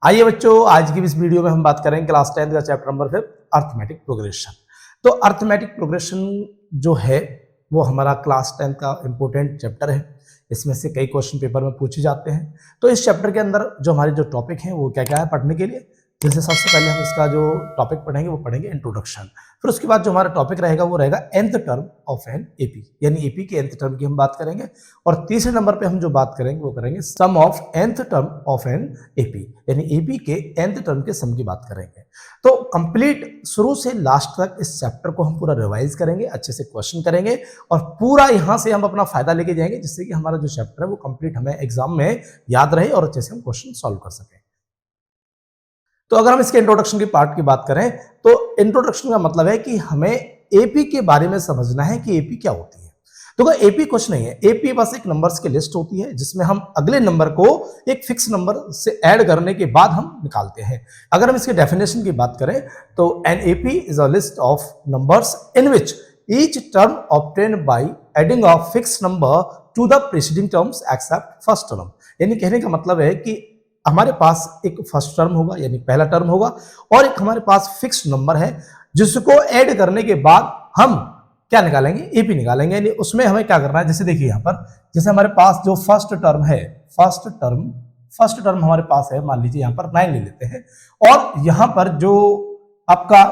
आइए बच्चों, आज की इस वीडियो में हम बात करेंगे क्लास 10 का चैप्टर नंबर 5 अर्थमेटिक प्रोग्रेशन। तो अर्थमेटिक प्रोग्रेशन जो है वो हमारा क्लास 10 का इंपॉर्टेंट चैप्टर है। इसमें से कई क्वेश्चन पेपर में पूछे जाते हैं। तो इस चैप्टर के अंदर जो हमारे जो टॉपिक हैं वो क्या क्या है पढ़ने के लिए, जैसे सबसे पहले हम इसका जो टॉपिक पढ़ेंगे वो पढ़ेंगे इंट्रोडक्शन। फिर उसके बाद जो हमारा टॉपिक रहेगा वो रहेगा nth term of an AP, यानी एपी के nth टर्म की हम बात करेंगे। और तीसरे नंबर पे हम जो बात करेंगे वो करेंगे sum of nth term of an AP, यानी एपी के nth टर्म के सम की बात करेंगे। तो कंप्लीट शुरू से लास्ट तक इस चैप्टर को हम पूरा रिवाइज करेंगे, अच्छे से क्वेश्चन करेंगे और पूरा यहाँ से हम अपना फायदा लेके जाएंगे, जिससे कि हमारा जो चैप्टर है वो कंप्लीट हमें एग्जाम में याद रहे और अच्छे से हम क्वेश्चन सॉल्व कर सकें। तो अगर हम इसके इंट्रोडक्शन की पार्ट की बात करें तो इंट्रोडक्शन का मतलब है कि हमें एपी के बारे में समझना है कि एपी क्या होती है। तो एपी कुछ नहीं है, एपी बस एक नंबर्स की लिस्ट होती है जिसमें हम अगले नंबर को एक फिक्स नंबर से ऐड करने के बाद हम निकालते हैं। अगर हम इसके डेफिनेशन की बात करें तो N AP is a list of numbers in which each term obtained by adding of fix number two the preceding terms accept first term. यानी कहने का मतलब है कि हमारे पास एक फर्स्ट टर्म होगा यानी पहला टर्म होगा और एक हमारे पास फिक्स नंबर है जिसको ऐड करने के बाद हम क्या निकालेंगे, एपी निकालेंगे। यानी उसमें हमें क्या करना है, जैसे देखिए यहाँ पर जैसे हमारे पास जो फर्स्ट टर्म है, फर्स्ट टर्म हमारे पास है, मान लीजिए यहाँ पर 9 ले लेते हैं और यहाँ पर जो आपका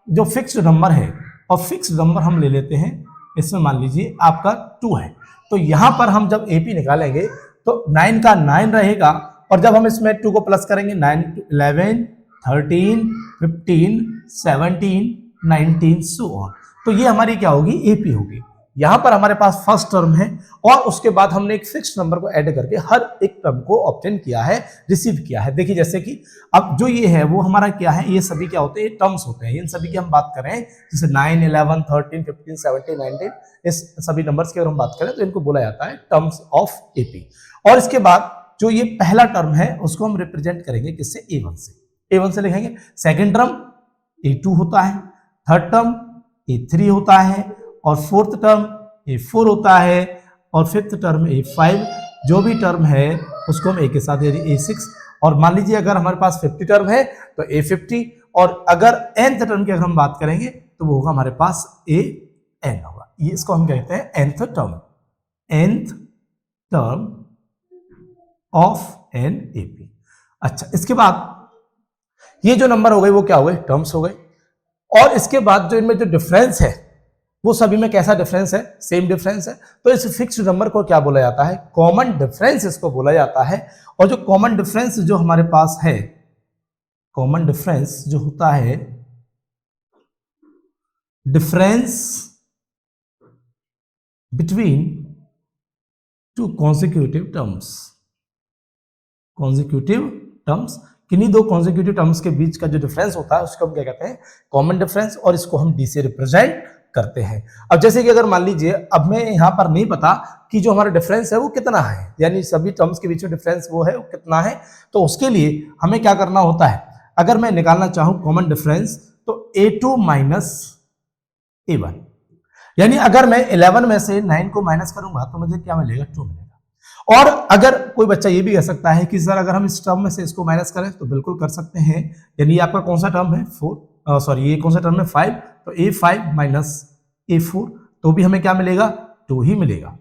जो फिक्स नंबर है और फिक्स नंबर हम ले लेते हैं, इसमें मान लीजिए आपका 2 है। तो यहाँ पर हम जब एपी निकालेंगे तो 9 का 9 रहेगा और जब हम इसमें 2 को प्लस करेंगे 9 11 13 15 17 19 सो ऑन, तो ये हमारी क्या होगी, एपी होगी। यहां पर हमारे पास फर्स्ट टर्म है और उसके बाद हमने एक फिक्स नंबर को ऐड करके हर एक टर्म को ऑब्टेन किया है, रिसीव किया है। देखिए जैसे कि अब जो ये है वो हमारा क्या है, ये सभी क्या होते हैं, टर्म्स होते हैं। इन सभी की हम बात करें जैसे 9 11 13 15 17 19, इस सभी नंबर्स की अगर हम बात करें तो इनको बोला जाता है टर्म्स ऑफ एपी। और इसके बाद जो ये पहला टर्म है उसको हम रिप्रेजेंट करेंगे किससे, ए1 से लिखेंगे। सेकंड टर्म ए2 होता है, थर्ड टर्म ए3 होता है और फोर्थ टर्म ए4 होता है और फिफ्थ टर्म ए5। जो भी टर्म है उसको हम ए के साथ ए6। और मान लीजिए अगर हमारे पास 50 टर्म है तो ए50 और अगर nth टर्म की अगर हम बात करेंगे तो वो होगा हमारे पास an होगा। ये इसको हम कहते हैं nth term of an AP. अच्छा, इसके बाद ये जो नंबर हो गए वो क्या हो गए, टर्म्स हो गए। और इसके बाद जो इनमें जो डिफरेंस है वो सभी में कैसा डिफरेंस है, सेम डिफरेंस है। तो इस फिक्स नंबर को क्या बोला जाता है, कॉमन डिफरेंस इसको बोला जाता है। और जो कॉमन डिफरेंस जो हमारे पास है, कॉमन डिफरेंस जो होता है, difference between two consecutive terms, किन्हीं दो कॉन्सिक्यूटिव टर्म्स के बीच का जो डिफरेंस होता है उसको हम क्या कहते हैं, कॉमन डिफरेंस। और इसको हम डी से रिप्रेजेंट करते हैं। अब जैसे कि अगर मान लीजिए अब मैं यहाँ पर नहीं पता कि जो हमारा डिफरेंस है वो कितना है, यानी सभी टर्म्स के बीच में डिफरेंस वो है वो कितना है, तो उसके लिए हमें क्या करना होता है, अगर मैं निकालना चाहूं कॉमन डिफरेंस तो a2 माइनस a1, यानी अगर मैं 11 में से 9 को माइनस करूंगा तो मुझे क्या मिलेगा, 2 मिलेगा। और अगर कोई बच्चा ये भी कह सकता है कि सर अगर हम इस टर्म में से इसको माइनस करें तो बिल्कुल कर सकते हैं। यानी आपका कौन सा टर्म है, 4, सॉरी ये कौन सा टर्म है, 5, तो a5 माइनस a4 तो भी हमें क्या मिलेगा, 2 ही मिलेगा।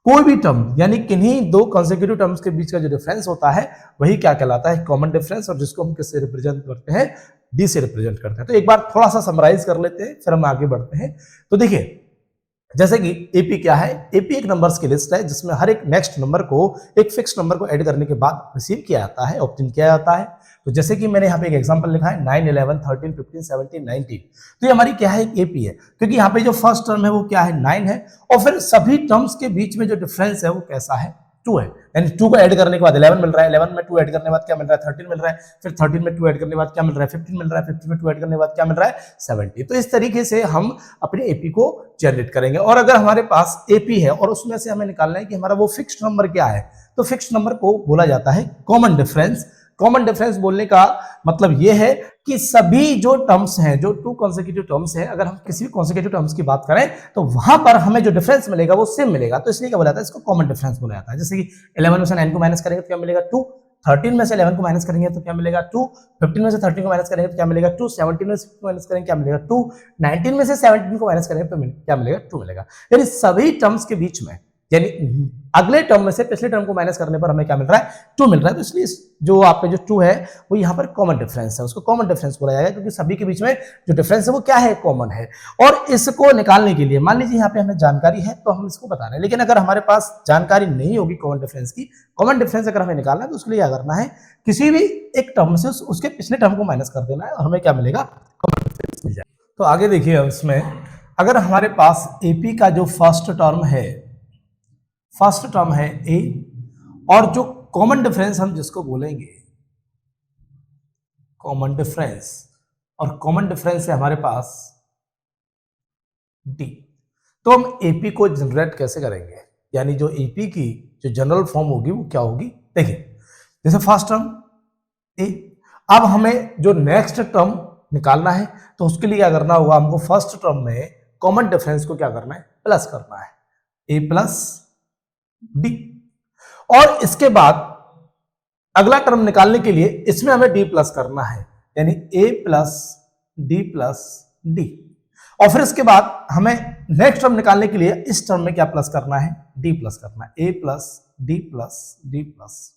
कोई भी टर्म यानी किन्हीं दो कॉन्सेक्यूटिव टर्म्स के बीच का जो डिफरेंस होता है वही क्या कहलाता है, कॉमन डिफरेंस। और जिसको हम किससे रिप्रेजेंट करते हैं, डी से रिप्रेजेंट करते हैं। तो एक बार थोड़ा सा समराइज कर लेते हैं फिर हम आगे बढ़ते हैं। तो देखिए जैसे कि एपी क्या है, एपी एक नंबर्स की लिस्ट है जिसमें हर एक नेक्स्ट नंबर को एक फिक्स नंबर को ऐड करने के बाद रिसीव किया जाता है, ऑब्टेन किया जाता है। तो जैसे कि मैंने यहाँ पे एक एग्जांपल लिखा है 9 11 13 15 17 19, तो ये हमारी क्या है, एक एपी है, क्योंकि यहाँ पे जो फर्स्ट टर्म है वो क्या है, 9 है और फिर सभी टर्म्स के बीच में जो डिफरेंस है वो कैसा है, 2 है। यानी 2 को ऐड करने के बाद 11 मिल रहा है, 11 में 2 ऐड करने के बाद क्या मिल रहा है, 13 मिल रहा है, फिर 13 में 2 ऐड करने के बाद क्या मिल रहा है, 15 मिल रहा है, 15 में 2 ऐड करने के बाद क्या मिल रहा है, 70। तो इस तरीके से हम अपने एपी को जनरेट करेंगे। और अगर हमारे पास एपी है और उसमें से हमें निकालना है कि हमारा वो फिक्स्ड नंबर क्या है, तो फिक्स्ड नंबर को बोला जाता है कॉमन डिफरेंस। कॉमन डिफरेंस बोलने का मतलब यह है कि सभी जो टर्म्स हैं, जो 2 कॉन्सेक्यूटिव टर्म्स हैं, अगर हम किसी भी कॉन्सेक्यूटिव टर्म्स की बात करें तो वहां पर हमें जो डिफरेंस मिलेगा वो सेम मिलेगा। तो इसलिए क्या बोला जाता है, इसको कॉमन डिफरेंस बोला जाता है। जैसे कि 11 में से 9 को माइनस करेंगे तो क्या मिलेगा, 2, 13 में से 11 को माइनस करेंगे तो क्या मिलेगा 2, 15 में से 13 को माइनस करेंगे तो क्या मिलेगा 2, 17 में से 6 को माइनस करेंगे क्या मिलेगा 2, 19 में से 17 को माइनस करेंगे तो क्या मिलेगा 2 मिलेगा। यानी सभी टर्म्स के बीच में, यानी अगले टर्म में से पिछले टर्म को माइनस करने पर हमें क्या मिल रहा है 2 मिल रहा है। तो इसलिए जो आपका जो 2 है वो यहाँ पर कॉमन डिफरेंस है, उसको कॉमन डिफरेंस बोला जाएगा क्योंकि सभी के बीच में जो डिफरेंस है वो क्या है, कॉमन है। और इसको निकालने के लिए मान लीजिए यहाँ पे हमें जानकारी है तो हम इसको बता रहे हैं, लेकिन अगर हमारे पास जानकारी नहीं होगी कॉमन डिफरेंस की, कॉमन डिफरेंस अगर हमें निकालना है तो उसके लिए क्या करना है, किसी भी एक टर्म से उसके पिछले टर्म को माइनस कर देना है और हमें क्या मिलेगा, कॉमन डिफरेंस मिल जाएगा। तो आगे देखिए उसमें अगर हमारे पास एपी का जो फर्स्ट टर्म है ए, और जो कॉमन डिफरेंस हम जिसको बोलेंगे कॉमन डिफरेंस, और कॉमन डिफरेंस है हमारे पास डी, तो हम एपी को जनरेट कैसे करेंगे, यानी जो एपी की जो जनरल फॉर्म होगी वो क्या होगी। देखिए जैसे फर्स्ट टर्म ए, अब हमें जो नेक्स्ट टर्म निकालना है तो उसके लिए क्या करना होगा, हमको फर्स्ट टर्म में कॉमन डिफरेंस को क्या करना है, प्लस करना है, ए प्लस डी, और इसके बाद अगला टर्म निकालने के लिए इसमें हमें डी प्लस करना है, यानी ए प्लस डी, और फिर इसके बाद हमें नेक्स्ट टर्म निकालने के लिए इस टर्म में क्या प्लस करना है, डी प्लस करना है, ए प्लस डी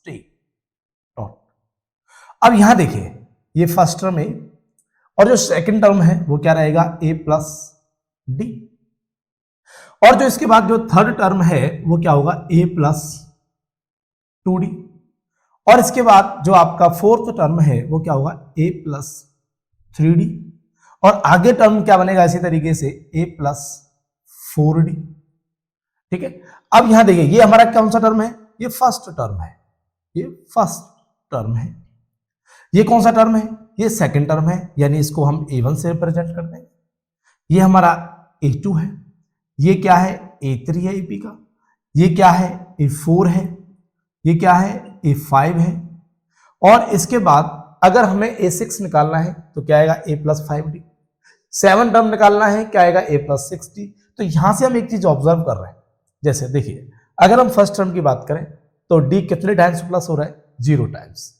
डी। अब यहां देखिए ये फर्स्ट टर्म है और जो सेकंड टर्म है वो क्या रहेगा, ए प्लस डी, और जो इसके बाद जो थर्ड टर्म है वो क्या होगा, ए प्लस 2d, और इसके बाद जो आपका फोर्थ टर्म है वो क्या होगा, ए प्लस 3d, और आगे टर्म क्या बनेगा इसी तरीके से ए प्लस 4d। ठीक है, अब यहां देखिए ये हमारा कौन सा टर्म है, ये फर्स्ट टर्म है, ये फर्स्ट टर्म है, ये कौन सा टर्म है, ये सेकंड टर्म है, यानी इसको हम a1 से रिप्रेजेंट करते हैं, ये हमारा a2 है, ये क्या है a3 है एपी का, ये क्या है a4 है, ये क्या है a5 है, और इसके बाद अगर हमें a6 निकालना है तो क्या आएगा a प्लस 5d, 7 टर्म निकालना है क्या आएगा a प्लस 6d। तो यहां से हम एक चीज ऑब्जर्व कर रहे हैं, जैसे देखिए अगर हम फर्स्ट टर्म की बात करें तो d कितने टाइम्स प्लस हो रहा है, 0 टाइम्स।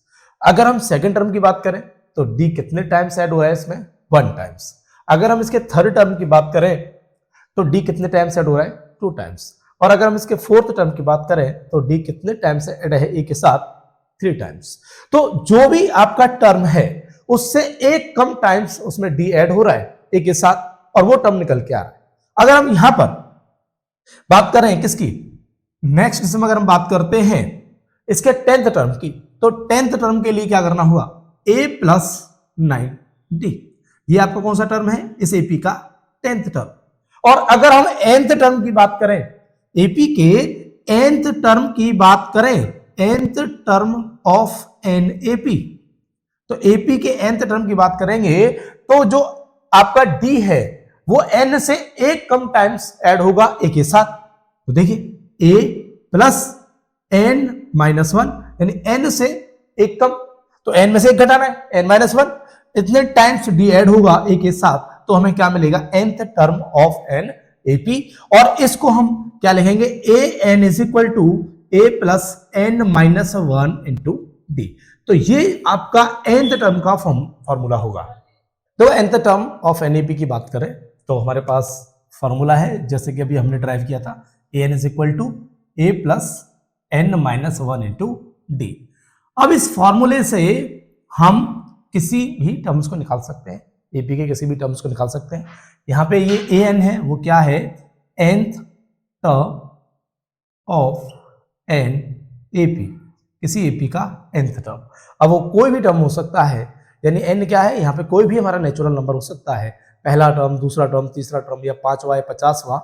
अगर हम सेकंड टर्म की बात करें तो d कितने टाइम्स ऐड हो रहा है इसमें, 1 टाइम्स। अगर हम इसके थर्ड टर्म की बात करें तो d कितने टाइम्स ऐड हो रहा है, 2 टाइम्स, और अगर हम इसके फोर्थ टर्म की बात करें तो d कितने टाइम्स ऐड है, a के साथ 3 टाइम्स। तो जो भी आपका टर्म है उससे एक कम टाइम्स उसमें d ऐड हो रहा है a के साथ, और वो टर्म निकल के आ रहा है। अगर हम यहां पर बात करें किसकी, नेक्स्ट इसमें अगर हम बात करते हैं इसके 10th टर्म की, तो 10th टर्म के लिए क्या करना हुआ, a प्लस 9d, ये आपका कौन सा टर्म है, इस एपी का 10th टर्म। और अगर हम nth टर्म की बात करें, एपी के nth टर्म की बात करें, nth term of an AP, तो एपी के nth टर्म की बात करेंगे तो जो आपका डी है वो n से एक कम टाइम्स ऐड होगा a के साथ। तो देखिए a प्लस n माइनस 1, यानी n से एक कम, तो n में से एक घटाना है, n माइनस 1, इतने टाइम्स d ऐड होगा a के साथ, तो हमें क्या मिलेगा, nth term of an AP, और इसको हम क्या लिखेंगे, a n is equal to a plus n minus 1 into d. तो ये आपका nth टर्म का फॉर्मूला होगा। तो nth टर्म ऑफ एनएपी की बात करें तो हमारे पास फॉर्मूला है, जैसे कि अभी हमने ड्राइव किया था, a n is equal to a plus n minus 1 into d. अब इस फॉर्मूले से हम किसी भी टर्म्स को निकाल सकते हैं, एपी के किसी भी टर्म्स को निकाल सकते हैं। यहां पे ये ए एन है वो क्या है, nth term of an AP, किसी एपी का nth टर्म। अब वो कोई भी टर्म हो सकता है, यानी n क्या है, यहाँ पे कोई भी हमारा नेचुरल नंबर हो सकता है, पहला टर्म, दूसरा टर्म, तीसरा टर्म, या 5वां या 50वां,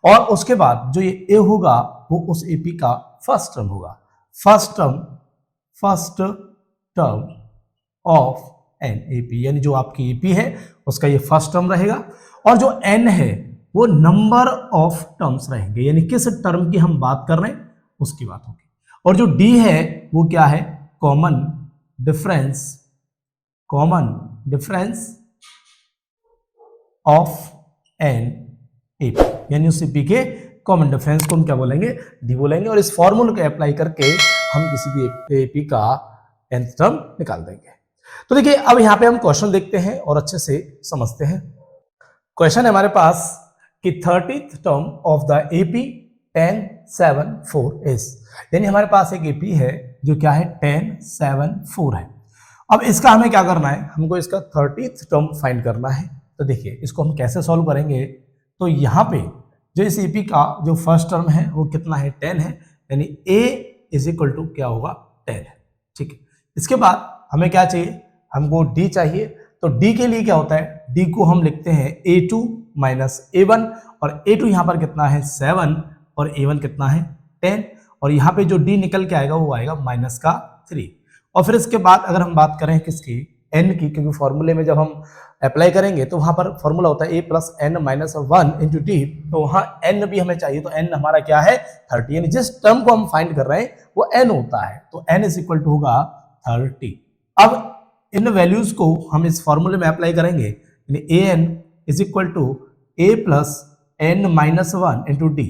और उसके बाद जो ये ए होगा वो उस एपी का फर्स्ट टर्म होगा, first term of an AP, यानी जो आपकी एपी है उसका ये फर्स्ट टर्म रहेगा, और जो एन है वो नंबर ऑफ टर्म्स रहेंगे, यानी किस टर्म की हम बात कर रहे हैं उसकी बात होगी। और जो डी है वो क्या है, common difference of an AP, यानी उस एपी के कॉमन डिफरेंस को हम क्या बोलेंगे, डी बोलेंगे। और इस फॉर्मूले को अप्लाई करके हम किसी भी एपी का nth टर्म निकाल देंगे। तो देखिए अब यहाँ पे हम क्वेश्चन देखते हैं और अच्छे से समझते हैं। क्वेश्चन है हमारे पास कि 30th term of the AP 1074 is, यानी हमारे पास एक एपी है जो क्या है 1074 है। अब इसका हमें क्या करना है, हमको इसका 30th टर्म फाइंड करना है। तो देखिए इसको हम कैसे सॉल्व करेंगे, तो यहाँ पे जो इस एपी का जो फर्स्ट टर्म है वो कितना है 10 है, यानी a इज इक्वल टू क्या होगा 10 है। ठीक है, इसके बाद हमें क्या चाहिए, हमको d चाहिए। तो d के लिए क्या होता है, d को हम लिखते हैं a2 माइनस a1, और a2 यहाँ पर कितना है 7 और a1 कितना है 10, और यहाँ पे जो d निकल के आएगा वो आएगा माइनस का 3। और फिर इसके बाद अगर हम बात करें किसकी, n की, क्योंकि फॉर्मूले में जब हम अप्लाई करेंगे तो वहां पर फॉर्मूला होता है a plus n minus 1 into d, तो वहां n भी हमें चाहिए, तो n हमारा क्या है 30, यानी जिस टर्म को हम फाइंड कर रहे हैं वो n होता है, तो n इज इक्वल टू होगा 30। अब इन वैल्यूज को हम इस फॉर्मूले में अप्लाई करेंगे, यानी an is equal to a plus n minus 1 into d.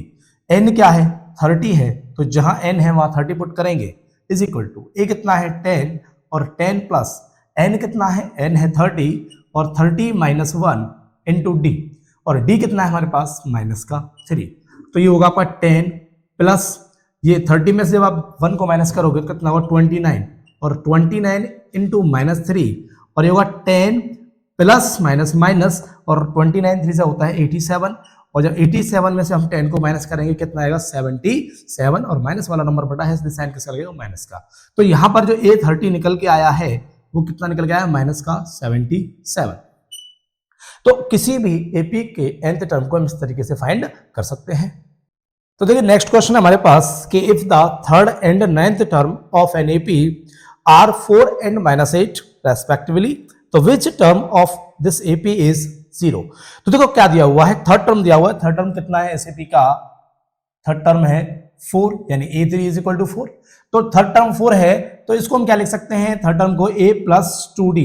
n क्या है 30 है, तो जहां n है वहां 30 पुट करेंगे, इज इक्वल टू a कितना है 10 और 10 प्लस n कितना है, n है 30 और 30 माइनस 1 इंटू डी, और d कितना है हमारे पास माइनस का 3। तो ये होगा आपका 10 प्लस ये 30 में से जब आप 1 को माइनस करोगे तो कितना होगा 29, और 29 इंटू माइनस 3, और ये होगा 10 प्लस माइनस माइनस, और 29 3 से होता है 87, और जब 87 में से हम 10 को माइनस करेंगे कितना आएगा 77, और माइनस वाला नंबर बटा है इसलिए साइन किसका लगेगा माइनस का। तो यहाँ पर जो a30 निकल के आया है वो कितना निकल गया है माइनस का 77। तो किसी भी एपी के nth टर्म को हम इस तरीके से फाइंड कर सकते हैं। तो देखिए नेक्स्ट क्वेश्चन हमारे पास कि if the third and 9th term of an AP are 4 and -8 respectively, तो which term of this AP is 0। तो देखो क्या दिया हुआ है, थर्ड टर्म दिया हुआ है। थर्ड टर्म कितना है एसएपी का, थर्ड टर्म है 4, यानी a3 इज इक्वल टू 4। तो थर्ड टर्म 4 है, तो इसको हम क्या लिख सकते हैं, थर्ड टर्म को a plus 2d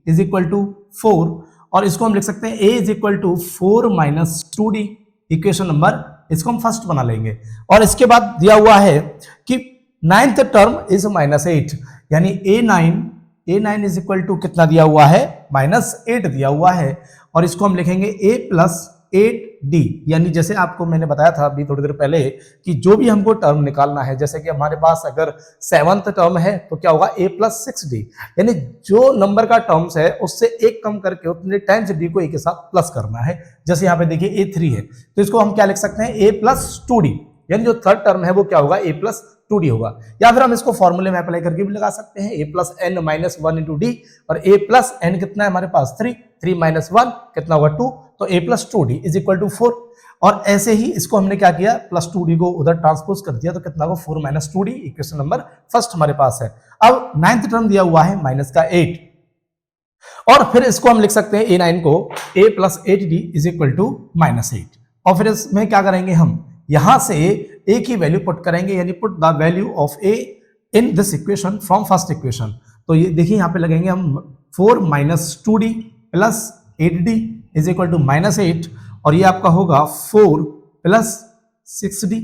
is equal to 4, और इसको हम लिख सकते हैं a is equal to 4 minus 2d, equation number, इसको हम फर्स्ट बना लेंगे। और इसके बाद दिया हुआ है कि 9th टर्म इज -8, यानी a9 इज इक्वल टू कितना दिया हुआ है -8 दिया हुआ है, और इसको हम लिखेंगे a प्लस 8d, यानी जैसे आपको मैंने बताया था अभी थोड़ी देर पहले कि जो भी हमको टर्म निकालना है, जैसे कि हमारे पास अगर 7th टर्म है तो क्या होगा a प्लस 6d, यानी जो नंबर का टर्म्स है उससे एक कम करके उतने टाइम्स d को एक के साथ प्लस करना है। जैसे यहाँ पे देखिए a3 है, तो इसको हम क्या लिख सकते हैं a प्लस 2d, यानी जो थर्ड टर्म है वो क्या होगा a प्लस 2d होगा। या फिर हम इसको फॉर्मूले में अप्लाई करके भी लगा सकते हैं, a plus n minus 1 into D, और a प्लस n कितना है हमारे पास 3 माइनस 1 कितना होगा 2, तो a plus 2d is equal to 4। और ऐसे ही इसको हमने क्या किया, प्लस 2d को उधर ट्रांसपोज कर दिया, तो कितना होगा 4 minus 2d, equation number first हमारे पास है। अब 9th टर्म दिया हुआ है माइनस का 8, और फिर इसको हम लिख सकते हैं a9 को a plus 8d is equal to -8, और फिर इसमें क्या करेंगे, हम यहां से a की वैल्यू पुट करेंगे, यानी put the value of a in this equation from first equation. तो ये देखिए यहाँ पे लगेंगे हम 4 minus 2d plus 8d is equal to -8, और ये आपका होगा 4 plus 6d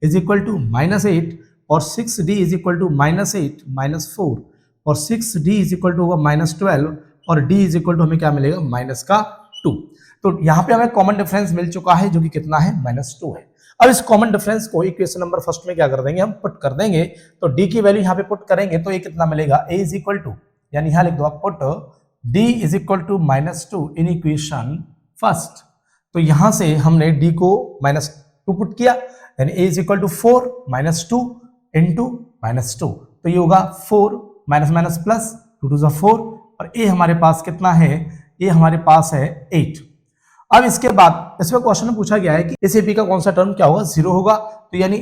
is equal to -8, और 6d is equal to -8 minus 4, और 6d इज इक्वल टू होगा -12, और d इज इक्वल टू हमें क्या मिलेगा -2। तो यहाँ पे हमें कॉमन डिफरेंस मिल चुका है जो कि कितना है -2 है। अब इस कॉमन डिफरेंस को इक्वेशन नंबर फर्स्ट में क्या कर देंगे, हम पुट कर देंगे, तो d की वैल्यू यहाँ पे पुट करेंगे तो ये कितना मिलेगा, a इज इक्वल टू, यानी यहाँ लिख दो आप put d is equal to -2 in equation first. तो यहां से हमने d को -2 पुट किया, यानी a is equal to 4 minus 2 into -2, तो ये होगा 4 माइनस माइनस प्लस 2 टू 4, और a हमारे पास कितना है, a हमारे पास है 8। अब इसके बाद इसमें क्वेश्चन में पूछा गया है कि इस एपी का कौन सा टर्म क्या होगा 0 होगा, तो यानी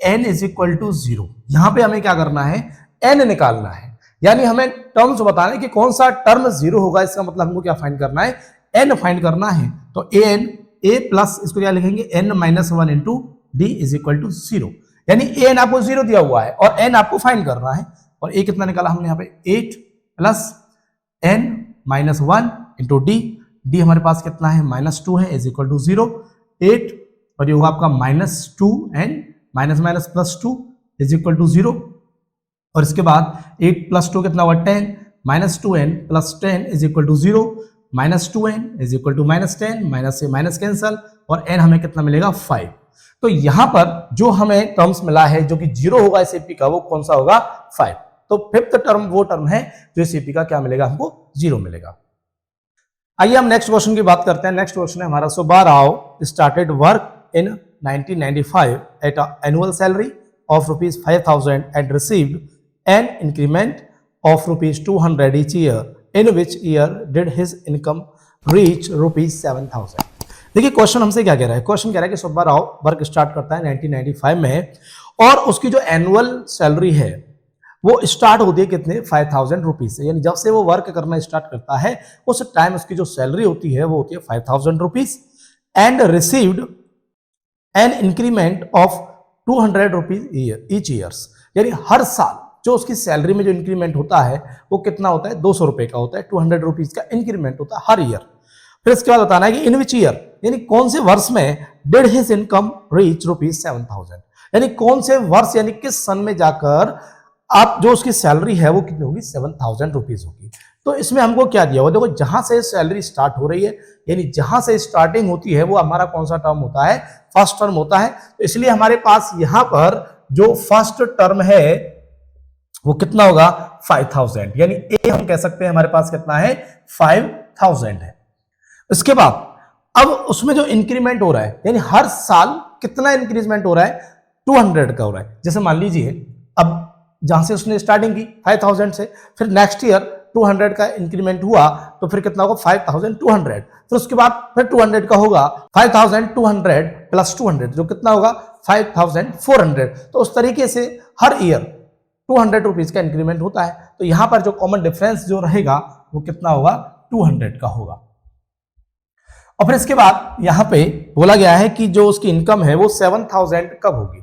an इज इक्वल टू 0। यहां पे हमें क्या करना है, n निकालना है, यानी हमें टर्म्स बताना है कि कौन सा टर्म 0 होगा, इसका मतलब हमको क्या फाइंड करना है, n फाइंड करना है। तो a प्लस इसको क्या लिखेंगे n minus 1 into d is equal to 0, यानी an आपको 0 दिया हुआ है और n आपको फाइंड करना है, और a कितना निकाला हमने यहाँ पे 8 plus n minus 1 into D हमारे पास कितना है -2 है इज इक्वल टू 0, 8, और ये होगा आपका -2 and minus minus plus 2 is equal to 0, और इसके बाद 8 प्लस 2 कितना हुआ 10, minus 2n plus 10 is equal to 0, minus 2n is equal to minus 10, minus से माइनस कैंसल और n हमें कितना मिलेगा 5। तो यहां पर जो हमें टर्म्स मिला है जो कि 0 होगा इस एपी का, वो कौन सा होगा 5। तो फिफ्थ टर्म वो टर्म है जो इस एपी का क्या मिलेगा हमको 0 मिलेगा। आइए हम नेक्स्ट क्वेश्चन की बात करते हैं। नेक्स्ट क्वेश्चन है हमारा, Subbarao started work in 1995 at annual salary of rupees 5,000 and received an increment of rupees 200 each year. In which year did his income reach rupees 7,000? देखिए क्वेश्चन हमसे क्या कह रहा है, क्वेश्चन कह रहा है कि सुब्बाराव वर्क स्टार्ट करता है 1995 में और उसकी जो एनुअल सैलरी है वो स्टार्ट होती है कितने 5,000 रुपीज से, यानी जब से वो वर्क करना स्टार्ट करता है उस टाइम उसकी जो सैलरी होती है वो होती है 5,000 rupees and received an increment of 200 rupees each years, यानी हर साल जो उसकी सैलरी में जो इंक्रीमेंट होता है वो कितना होता है 200 रुपए का होता है, 200 रुपीज का इंक्रीमेंट होता है हर ईयर। फिर इसके बाद बताना है कि इन विच ईयर, यानी कौन से वर्ष में did his income reach rupees 7,000, यानी कौन से वर्ष यानी किस सन में जाकर आप जो उसकी सैलरी है वो कितनी होगी 7,000 रुपीज होगी। तो इसमें हमको क्या दिया हुआ, देखो जहां से सैलरी स्टार्ट हो रही है यानी जहां से स्टार्टिंग होती है वो हमारा कौन सा टर्म होता है फर्स्ट टर्म होता है। तो इसलिए हमारे पास यहां पर जो फर्स्ट टर्म है वो कितना होगा 5,000, यानी ए हम कह सकते हैं हमारे पास कितना है 5,000 है। इसके बाद अब उसमें जो इंक्रीमेंट हो रहा है यानी हर साल कितना इंक्रीमेंट हो रहा है 200 का हो रहा है। जैसे मान लीजिए अब जहां से उसने स्टार्टिंग की 5,000 से, फिर नेक्स्ट ईयर 200 का इंक्रीमेंट हुआ तो फिर कितना होगा 5,200, फिर उसके बाद फिर 200 का होगा 5,200 प्लस 200 जो कितना होगा 5,400। तो उस तरीके से हर ईयर 200 रुपीज का इंक्रीमेंट होता है। तो यहां पर जो कॉमन डिफरेंस जो रहेगा वो कितना होगा 200 का होगा। और फिर इसके बाद यहां पे बोला गया है कि जो उसकी इनकम है वो 7,000 कब होगी,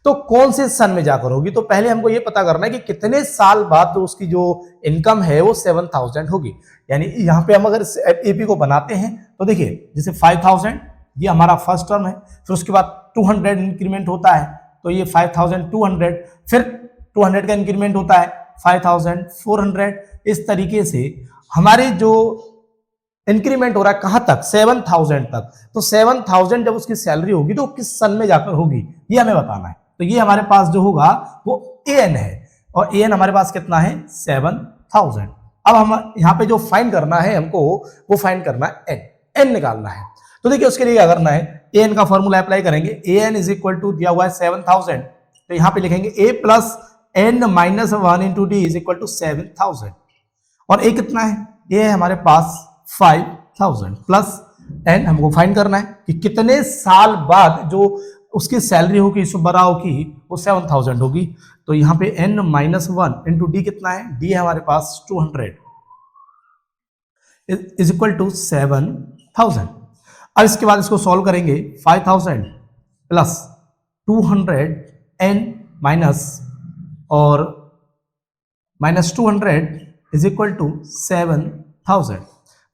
तो कौन से सन में जाकर होगी। तो पहले हमको ये पता करना है कि कितने साल बाद तो उसकी जो इनकम है वो 7,000 होगी। यानी यहाँ पे हम अगर एपी को बनाते हैं तो देखिए जैसे 5,000 ये हमारा फर्स्ट टर्म है, फिर उसके बाद 200 इंक्रीमेंट होता है तो ये 5,200, फिर 200 का इंक्रीमेंट होता है 5,400। इस तरीके से हमारे जो इंक्रीमेंट हो रहा है कहां तक 7,000 तक। तो 7,000 जब उसकी सैलरी होगी तो किस सन में जाकर होगी ये हमें बताना है। तो ये हमारे पास जो होगा वो एन है और एन हमारे पास कितना है 7,000। अब हम यहाँ पे जो फाइंड करना है हमको वो फाइंड करना है एन निकालना है। तो देखिए उसके लिए क्या करना है, एन का फॉर्मूला अप्लाई करेंगे। एन इज इक्वल टू दिया हुआ है 7,000, तो यहाँ पे लिखेंगे a plus n minus 1 into d is equal to 7,000 और ए कितना है, ए है हमारे पास 5,000 प्लस एन हमको फाइंड करना है कि कितने साल बाद जो उसकी सैलरी होगी सुब्बाराव की वो 7,000 होगी। तो यहां पे n माइनस 1 इंटू डी कितना है, डी है हमारे पास 200 इज इक्वल टू 7,000। अब इसके बाद इसको सॉल्व करेंगे 5,000 प्लस 200 n माइनस और माइनस 200 इज इक्वल टू 7,000।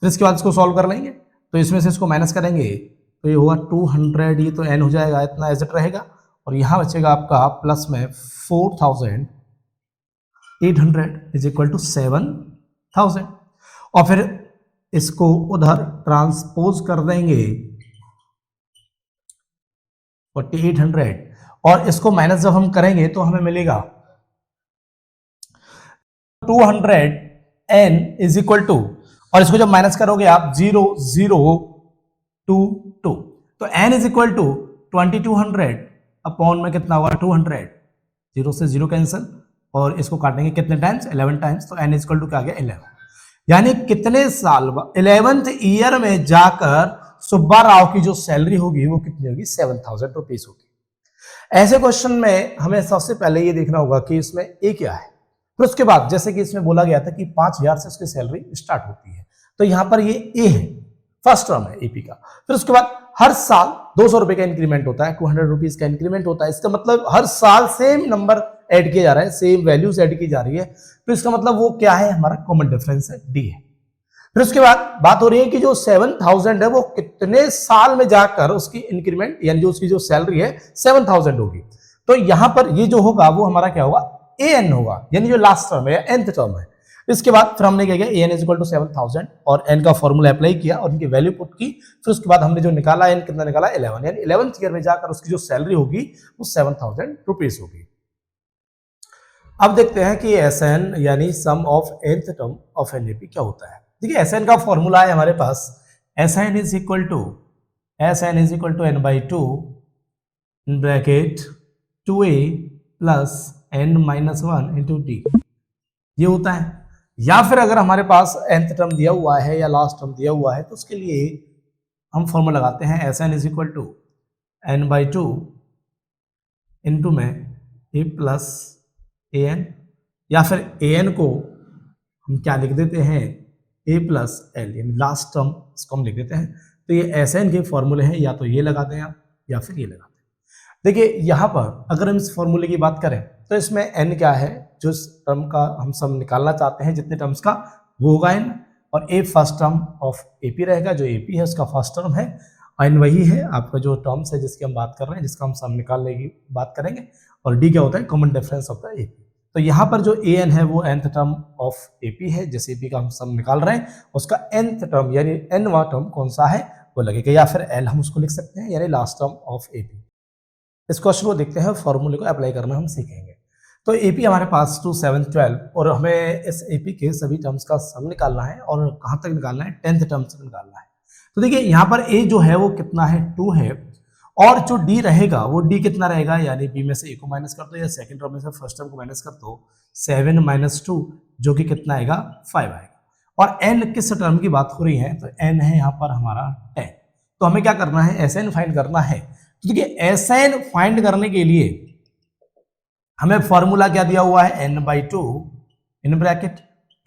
फिर इसके बाद इसको सॉल्व कर लेंगे तो इसमें से इसको माइनस करेंगे तो ये होगा 200, ये तो n हो जाएगा इतना एज इट रहेगा और यहाँ बचेगा आपका प्लस में 4,800 इज इक्वल टू 7,000 और फिर इसको उधर ट्रांसपोज कर देंगे 4,800 और इसको माइनस जब हम करेंगे तो हमें मिलेगा 200 n इज इक्वल टू, और इसको जब माइनस करोगे आप 0,022 तो n is equal to 2,200 upon में कितना होगा 200, 0 से 0 कैंसिल और इसको काटेंगे कितने टाइम्स 11 टाइम्स, तो n इज इक्वल टू क्या आ गया 11। यानी कितने साल 11th ईयर में जाकर सुब्बाराव की जो सैलरी होगी वो कितनी होगी 7,000 रुपीज होगी। ऐसे क्वेश्चन में हमें सबसे पहले ये देखना होगा कि इसमें ए क्या है, फिर उसके बाद जैसे कि इसमें बोला गया था कि 5,000 से उसकी सैलरी स्टार्ट होती है तो यहां पर ये ए है फर्स्ट टर्म है एपी का। फिर उसके बाद हर साल 200 रुपए का इंक्रीमेंट होता है, 200 रुपीज का इंक्रीमेंट होता है। इसका मतलब हर साल सेम नंबर ऐड किया जा रहा है, सेम वैल्यूज ऐड की जा रही है। तो इसका मतलब वो क्या है हमारा कॉमन डिफरेंस है डी है। फिर उसके बाद बात हो रही है कि जो 7,000 है वो कितने साल में जाकर उसकी इंक्रीमेंट यानी जो उसकी जो सैलरी है 7,000 होगी। तो यहां पर ये जो होगा वो हमारा क्या होगा ए एन होगा, यानी जो लास्ट टर्म है या nth टर्म है। इसके बाद फिर हमने क्या किया, ए एन इज इक्वल टू 7000 और एन का फॉर्मूला अप्लाई किया और उनकी वैल्यू पुट की। फिर उसके बाद हमने जो निकाला एन कितना निकाला 11, यानी 11th ईयर में जाकर उसकी जो सैलरी होगी वो 7000 रुपीज होगी। अब देखते हैं कि एस एन यानी sum of nth term of an A P क्या होता है। देखिए एस एन का फॉर्मूला है हमारे पास, S n is equal to n by two in bracket 2a plus n minus 1 into d, ये होता है। या फिर अगर हमारे पास nth टर्म दिया हुआ है या लास्ट टर्म दिया हुआ है तो उसके लिए हम फॉर्मूला लगाते हैं S n is equal to n by two into में ए प्लस ए एन, या फिर ए एन को हम क्या लिख देते हैं ए प्लस एल, यानी लास्ट टर्म इसको हम लिख देते हैं। तो ये एस एन के फॉर्मूले हैं, या तो ये लगाते हैं आप या फिर ये लगाते हैं। देखिए यहाँ पर अगर हम इस फॉर्मूले की बात करें तो इसमें एन क्या है, जो इस टर्म का हम सब निकालना चाहते हैं जितने टर्म्स का वो होगा एन, और ए फर्स्ट टर्म ऑफ एपी रहेगा, जो एपी है उसका फर्स्ट टर्म है, एन वही है आपका जो टर्म्स है जिसकी हम बात कर रहे हैं, जिसका हम सब निकालने की बात करेंगे, और डी क्या होता है common difference of the AP. तो यहाँ पर जो ए एन है वो nth टर्म ऑफ एपी है, जिस एपी का हम सब निकाल रहे हैं उसका nth टर्म यानी nवां टर्म कौन सा है वो लगेगा, या फिर एल हम उसको लिख सकते हैं, यानी लास्ट टर्म ऑफ एपी। इस क्वेश्चन को देखते हैं, फॉर्मूले को अप्लाई करना हम सीखेंगे। तो एपी हमारे पास 2 7 12 और हमें इस एपी के सभी टर्म्स का सम निकालना है, और कहाँ तक निकालना है 10th टर्म तक निकालना है। तो देखिए यहाँ पर ए जो है वो कितना है 2 है, और जो डी रहेगा वो डी कितना रहेगा, यानी बी में से ए को माइनस कर दो या सेकंड टर्म में से फर्स्ट टर्म को माइनस कर दो, 7 माइनस 2 जो कि कितना आएगा 5 आएगा। और एन किस टर्म की बात हो रही है, तो एन है यहाँ पर हमारा 10। तो हमें क्या करना है, एस एन फाइंड करना है। तो देखिए एस एन फाइंड करने के लिए हमें फॉर्मूला क्या दिया हुआ है, n by two in bracket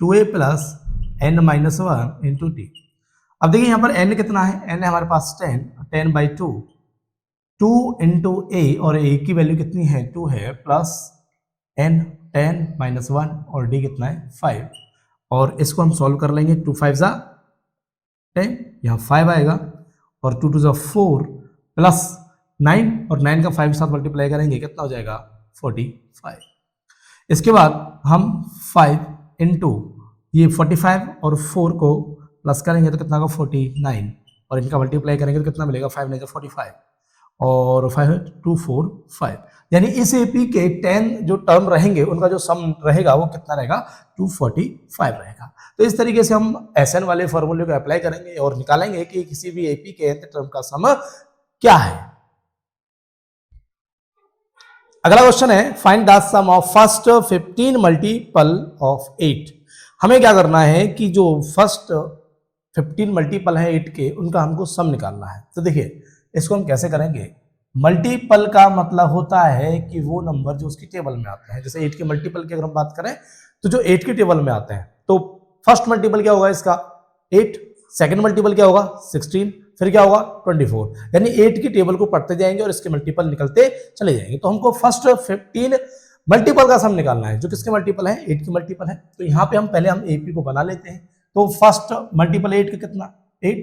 2a plus n minus 1 into t. अब देखिए यहाँ पर n कितना है, n है हमारे पास 10 बाई 2 इंटू ए, और a की वैल्यू कितनी है 2 है, प्लस n 10 माइनस 1 और d कितना है 5, और इसको हम सॉल्व कर लेंगे। 2 5 जा 10, यहाँ 5 आएगा, और 2 2 जा 4 प्लस 9, और 9 का 5 के साथ मल्टीप्लाई करेंगे कितना हो जाएगा 45। इसके बाद हम 5 इंटू ये 45 और 4 को प्लस करेंगे तो कितना होगा 49, और इनका मल्टीप्लाई करेंगे तो कितना मिलेगा 5 नहीं 45 और 5 2 4 5, यानी इस एपी के 10 जो टर्म रहेंगे उनका जो सम रहेगा वो कितना रहेगा 245 रहेगा। तो इस तरीके से हम एसएन वाले फॉर्मूले को अप्लाई करेंगे और निकालेंगे कि किसी भी एपी के nth टर्म का सम क्या है। अगला क्वेश्चन है find the sum of first 15 multiple of 8। हमें क्या करना है कि जो फर्स्ट 15 मल्टीपल है 8 के उनका हमको सम निकालना है। तो देखिए इसको हम कैसे करेंगे, मल्टीपल का मतलब होता है कि वो नंबर जो उसकी टेबल में आते हैं। जैसे 8 के मल्टीपल की अगर हम बात करें तो जो 8 के टेबल में आते हैं, तो फर्स्ट मल्टीपल क्या होगा इसका 8, सेकंड मल्टीपल क्या होगा 16, फिर क्या होगा 24, यानी 8 की टेबल को पढ़ते जाएंगे और इसके मल्टीपल निकलते चले जाएंगे। तो हमको फर्स्ट 15 मल्टीपल का सम निकालना है जो किसके मल्टीपल है 8 के मल्टीपल है। तो यहाँ पे हम पहले हम एपी को बना लेते हैं। तो फर्स्ट मल्टीपल 8 का कितना 8,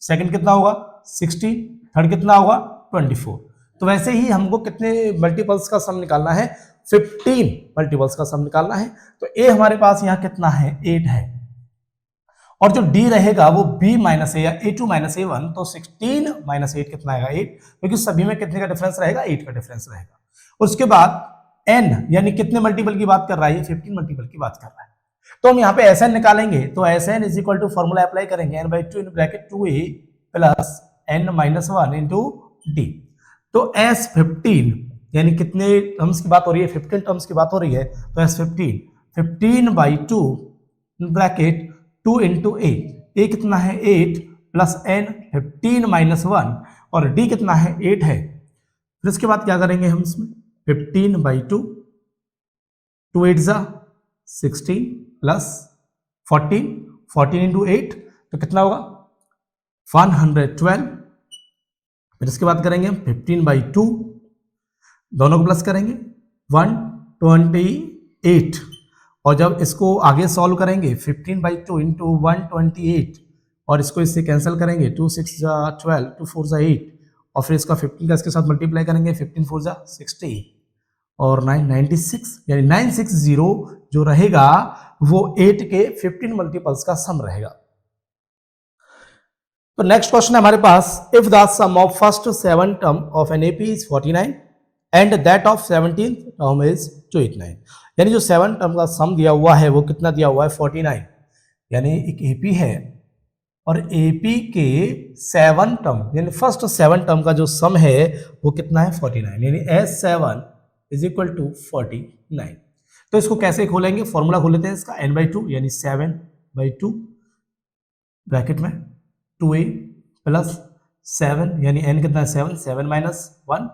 सेकंड कितना होगा 16, थर्ड कितना होगा 24। तो वैसे ही हमको कितने मल्टीपल्स का सम निकालना है 15 मल्टीपल्स का सम निकालना है। तो ए हमारे पास यहाँ कितना है 8 है, और जो डी रहेगा वो b माइनस ए या a2 माइनस a1, तो 16 माइनस 8 कितना आएगा 8, क्योंकि सभी में कितने का डिफरेंस रहेगा 8 का डिफरेंस रहेगा। उसके बाद n यानी कितने मल्टीपल की बात कर रहा है 15 मल्टीपल की बात कर रहा है। तो हम यहाँ पे एसएन निकालेंगे, तो Sn is equal to formula apply करेंगे n/2 in bracket 2a plus n minus 1 into d. तो S15 यानी कितने टर्म्स की बात हो रही है 15 टर्म्स की बात हो रही है, तो S15 15/2 ब्रैकेट 2 इंटू ए कितना है 8 प्लस n 15 माइनस 1 और d कितना है 8 है। फिर इसके बाद क्या करेंगे हम इसमें 15/2 2 8 जा 16 प्लस 14 इंटू 8 तो कितना होगा 112। फिर इसके बाद करेंगे हम 15/2 दोनों को प्लस करेंगे 128, और जब इसको आगे सॉल्व करेंगे 15/2 इंटू 128 और इसको इससे कैंसिल करेंगे 2 6 जा 12 2 4 जा 8, और फिर इसका 15 का इसके साथ मल्टीप्लाई करेंगे 15 4 जा 60 और 9 96, यानी 960 जो रहेगा वो 8 के 15 मल्टीपल्स का सम रहेगा। तो नेक्स्ट क्वेश्चन है हमारे पास, if the sum of first 7 term of an AP is 49 and that of 17th term is 289, यानी जो 7 टर्म का सम दिया हुआ है वो कितना दिया हुआ है 49, यानी एक एपी है और एपी के 7 टर्म यानी फर्स्ट 7 टर्म का जो सम है वो कितना है 49, यानी S7 इज इक्वल टू 49। तो इसको कैसे खोलेंगे, फॉर्मूला खोल लेते हैं इसका, n/2 यानी 7/2 ब्रैकेट में 2a प्लस 7 यानी n कितना है 7, 7 minus 1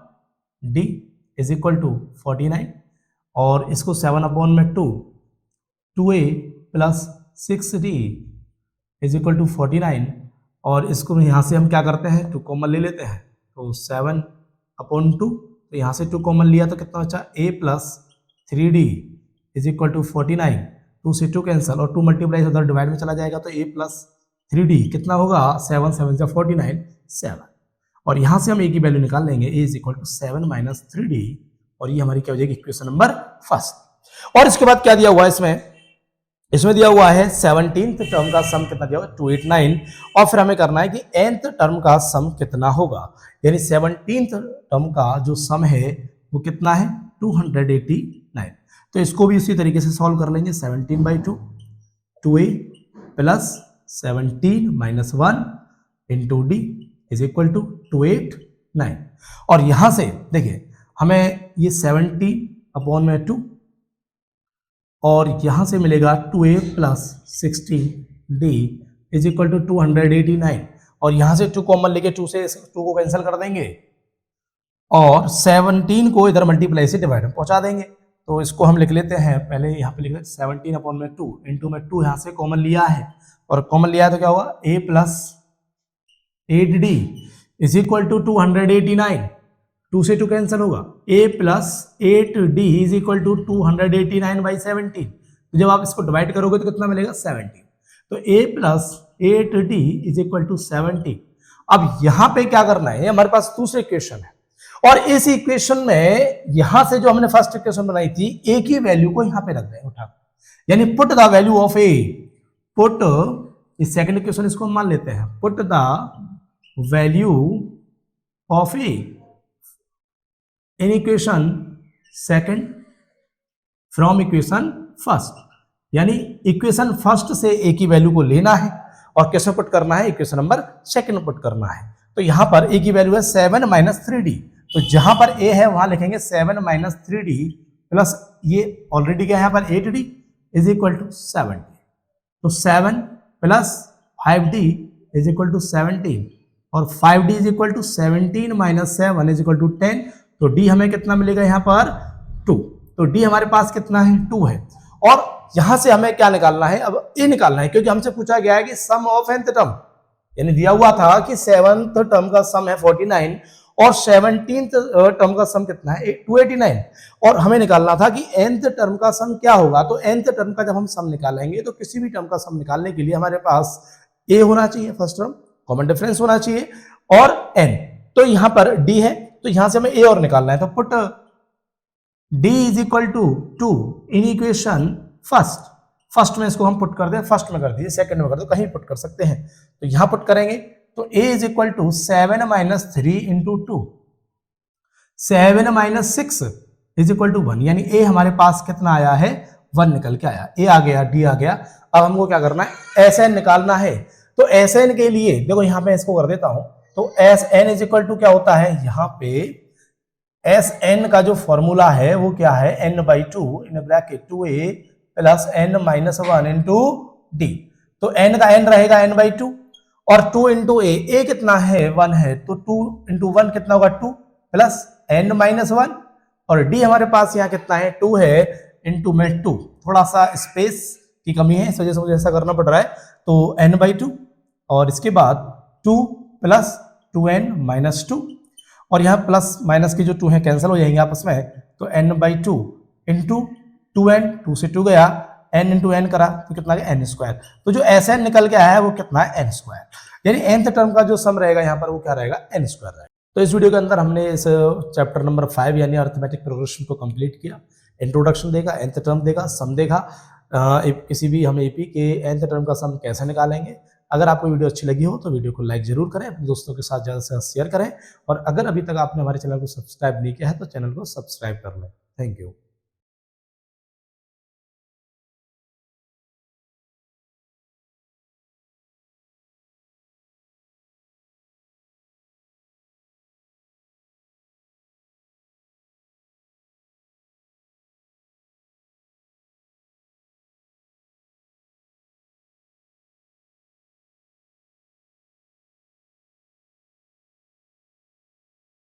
d is equal to 49 और इसको 7/2 2a plus 6d is equal to 49 और इसको यहाँ से हम क्या करते हैं 2 कॉमन ले लेते हैं, तो 7/2, तो यहाँ से 2 कॉमन लिया तो कितना बचा a plus 3d is equal to 49, 2 से 2 कैंसिल और 2 मल्टीप्लाई उधर डिवाइड में चला जाएगा तो a प्लस 3d कितना होगा 7 7 से 49 7 और यहाँ से हम a की वैल्यू निकाल लेंगे, a is equal to 7 minus 3d और ये हमारी क्या हो जाएगी इक्वेशन नंबर फर्स्ट। और इसके बाद क्या दिया हुआ है इसमें दिया हुआ है 17th टर्म का सम कितना दिया हुआ है 289 और फिर हमें करना है कि nth टर्म का सम कितना होगा, यानी 17th टर्म का जो सम है वो कितना है 289। तो इसको भी उसी तरीके से सॉल्व कर लेंगे, 17/2 2a plus 17 minus 1 into d is equal to 289 और यहां से देखिए हमें ये 70/2 और यहां से मिलेगा 2a plus 16d is equal to 289 और यहां से 2 कॉमन लेके 2 से 2 को कैंसिल कर देंगे और 17 को इधर मल्टीप्लाई से डिवाइड में पहुंचा देंगे। तो इसको हम लिख लेते हैं, पहले यहाँ पे लिख लेते हैं 17/2 इंटू में 2 यहाँ से कॉमन लिया है और कॉमन लिया है तो क्या होगा a plus 8d is equal to 289, 2 से 2 कैंसिल होगा, a plus 8d is equal to 289/17। तो जब आप इसको डिवाइड करोगे तो कितना मिलेगा 17, तो a plus 8d is equal to 70। अब यहां पे क्या करना है, हमारे पास दूसरी इक्वेशन है और इस इक्वेशन में यहां से जो हमने फर्स्ट इक्वेशन बनाई थी a की वैल्यू को यहां पे रख दें उठा, यानी put the value of a, put इस सेकंड इक्वेशन इसको हम मान लेते हैं, put the value of a in equation second from equation first, यानी इक्वेशन फर्स्ट से a की वैल्यू को लेना है और कैसे पुट करना है इक्वेशन नंबर सेकंड पुट करना है। तो यहां पर a की वैल्यू है 7 माइनस 3d, तो जहां पर a है वहां लिखेंगे 7 माइनस 3d प्लस ये ऑलरेडी क्या है यहाँ पर 8d इज इक्वल टू 70, तो 7 plus 5d is equal to 17 और 5d is equal to 17 minus 7 is equal to 10, तो d हमें कितना मिलेगा यहाँ पर 2, तो d हमारे पास कितना है 2 है और यहां से हमें क्या निकालना है, अब a निकालना है क्योंकि हमसे पूछा गया है कि सम ऑफ nth टर्म, यानी दिया हुआ था कि 7th टर्म का सम है 49 और 17th टर्म का सम कितना है 289 और हमें निकालना था कि nth टर्म का सम क्या होगा। तो nth टर्म का जब हम सम निकालेंगे तो किसी भी टर्म का सम निकालने के लिए हमारे पास a होना चाहिए, फर्स्ट टर्म कॉमन डिफरेंस होना चाहिए और n, तो यहां पर d है तो यहां से हमें a और निकालना है, तो put d is equal to 2 in equation first में इसको हम पुट कर दें, फर्स्ट में कर दिए सेकंड में कर दो, कहीं पुट कर सकते हैं, तो यहां पुट करेंगे तो a is equal to 7 minus 3 into 2, 7 minus 6 is equal to 1, यानी a हमारे पास कितना आया है 1 निकल के आया, a आ गया d आ गया। अब हमको क्या करना है Sn निकालना है, तो Sn के लिए देखो यहां पे इसको कर देता हूं, तो Sn इज इक्वल टू क्या होता है, यहां पे Sn का जो फॉर्मूला है वो क्या है n/2 in bracket 2a plus n minus 1 into d, तो n का n रहेगा n/2 और 2 इंटू a कितना है 1 है, तो 2 इंटू 1 कितना होगा 2 प्लस n माइनस 1 और d हमारे पास यहाँ कितना है 2 है इंटू में 2, थोड़ा सा स्पेस की कमी है इस वजह से मुझे ऐसा करना पड़ रहा है, तो n/2 और इसके बाद 2 प्लस 2n माइनस 2 और यहाँ प्लस माइनस की जो 2 है कैंसिल हो जाएंगे आपस में, तो n/2 इंटू 2n, 2 से 2 गया, n इंटू n करा तो कितना गया n स्क्वायर, तो जो Sn निकल के आया है वो कितना है n स्क्वायर, यानी nth टर्म का जो सम रहेगा यहाँ पर वो क्या रहेगा n स्क्वायर रहेगा। तो इस वीडियो के अंदर हमने इस चैप्टर नंबर 5 यानी अर्थमेटिक प्रोग्रेशन को कंप्लीट किया। इंट्रोडक्शन देखा, nth टर्म देखा, सम देखा, किसी भी हम एपी के nth टर्म का सम कैसे निकालेंगे। अगर आपको वीडियो अच्छी लगी हो तो वीडियो को लाइक जरूर करें, अपने दोस्तों के साथ ज़्यादा से ज़्यादा शेयर करें, और अगर अभी तक आपने हमारे चैनल को सब्सक्राइब नहीं किया है तो चैनल को सब्सक्राइब कर लें। Thank you.